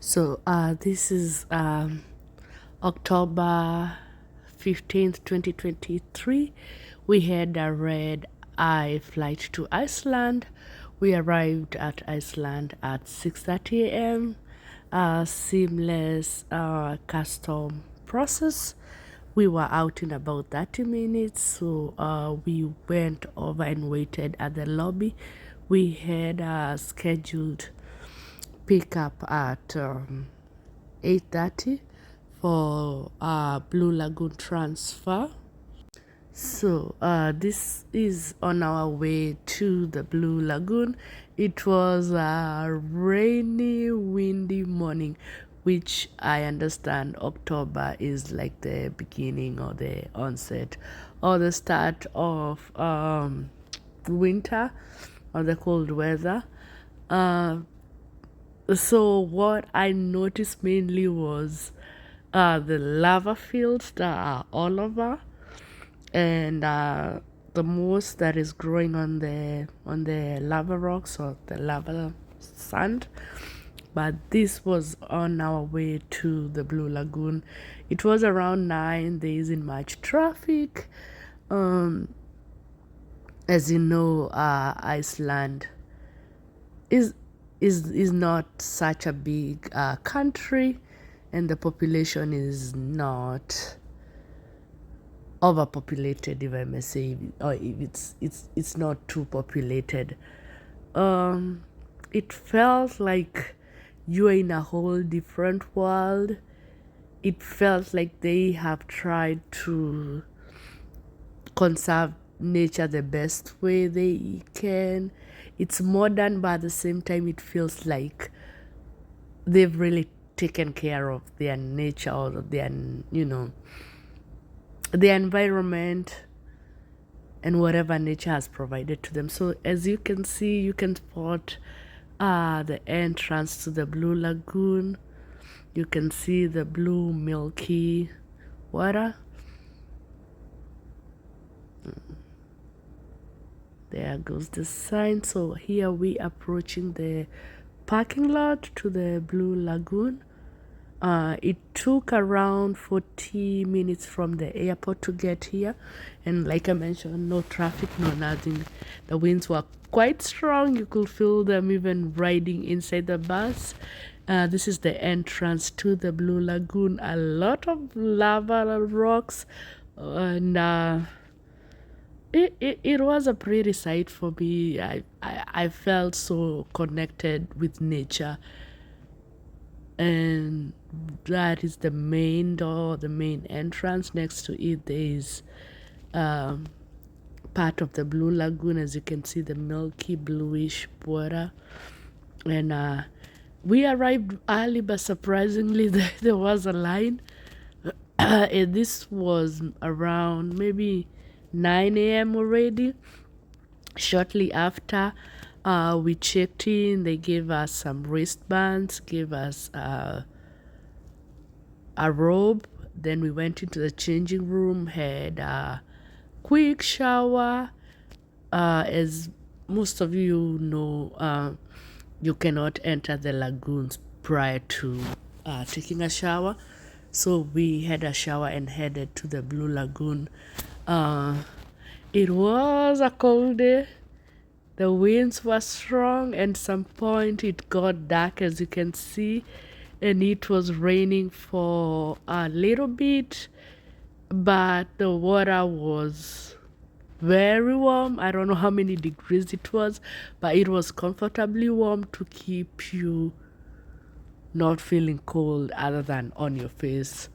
So this is October 15th, 2023. We had a red eye flight to Iceland. We arrived at Iceland at 6:30 a.m. Seamless custom process. We were out in about 30 minutes, so we went over and waited at the lobby. We had scheduled pick up at 8:30 for Blue Lagoon transfer. So this is on our way to the Blue Lagoon. It was a rainy, windy morning, which I understand October is like the beginning or the onset or the start of winter or the cold weather. So what I noticed mainly was the lava fields that are all over, and the moss that is growing on the lava rocks or the lava sand. But this was on our way to the Blue Lagoon. It was around 9. There isn't much traffic. As you know, Iceland is not such a big country, and the population is not overpopulated, if I may say, or if it's not too populated. It felt like you are in a whole different world. It felt like they have tried to conserve nature the best way they can. It's modern, but at the same time, it feels like they've really taken care of their nature or their, the environment and whatever nature has provided to them. So as you can see, you can spot the entrance to the Blue Lagoon. You can see the blue milky water. There goes the sign. So here we approaching the parking lot to the Blue Lagoon. It took around 40 minutes from the airport to get here, and like I mentioned, no traffic, no nothing. The winds were quite strong. You could feel them even riding inside the bus. This is the entrance to the Blue Lagoon. A lot of lava rocks, and it was a pretty sight for me. I felt so connected with nature, and that is the main door, the main entrance. Next to it there is part of the Blue Lagoon. As you can see, the milky bluish water. And we arrived early, but surprisingly there was a line. And this was around maybe 9 a.m. already. Shortly after we checked in, they gave us some wristbands, gave us a robe. Then we went into the changing room, had a quick shower. As most of you know, you cannot enter the lagoons prior to taking a shower. So we had a shower and headed to the Blue Lagoon. It was a cold day. The winds were strong, and some point it got dark, as you can see, and it was raining for a little bit, but the water was very warm. I don't know how many degrees it was, but it was comfortably warm to keep you not feeling cold other than on your face,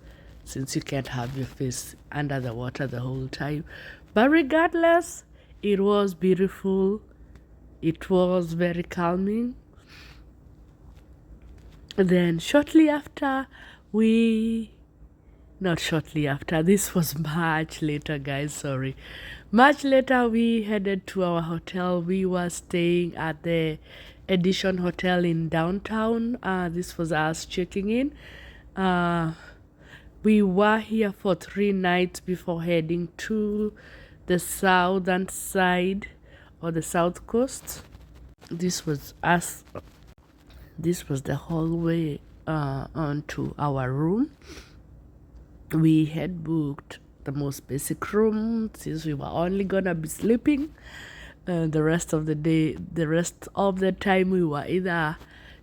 since you can't have your face under the water the whole time. But regardless, it was beautiful. It was very calming. Then shortly after, not shortly after, this was much later, guys, sorry. Much later, we headed to our hotel. We were staying at the Edition Hotel in downtown. This was us checking in. We were here for 3 nights before heading to the southern side or the south coast. This was us. This was the hallway onto our room. We had booked the most basic room since we were only gonna be sleeping. The rest of the time, we were either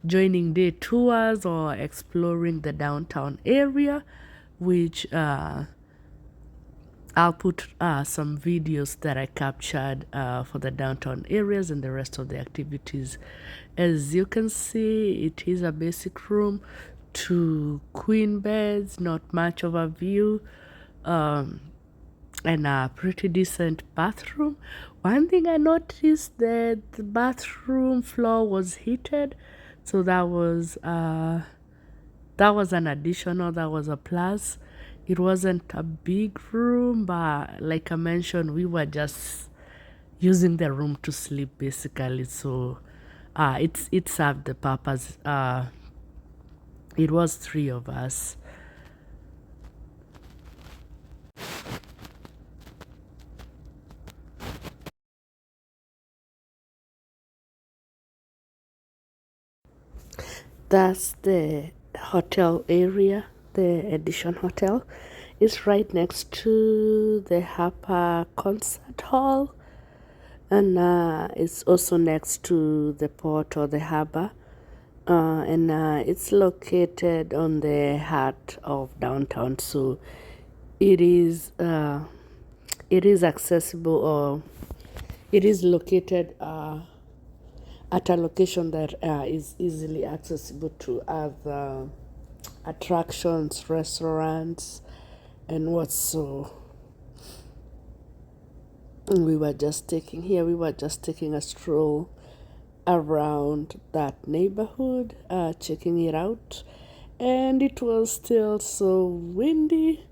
joining day tours or exploring the downtown area, which I'll put some videos that I captured for the downtown areas and the rest of the activities. As you can see, it is a basic room, 2 queen beds, not much of a view, and a pretty decent bathroom. One thing I noticed, that the bathroom floor was heated, so that was an additional, that was a plus. It wasn't a big room, but like I mentioned, we were just using the room to sleep basically, so it served the purpose. It was 3 of us. That's the hotel area. The Edition Hotel is right next to the Harper Concert Hall, and it's also next to the port or the harbor, and it's located on the heart of downtown, so it is accessible, or it is located at a location that is easily accessible to other attractions, restaurants, and what. So we were just taking a stroll around that neighborhood, checking it out, and it was still so windy.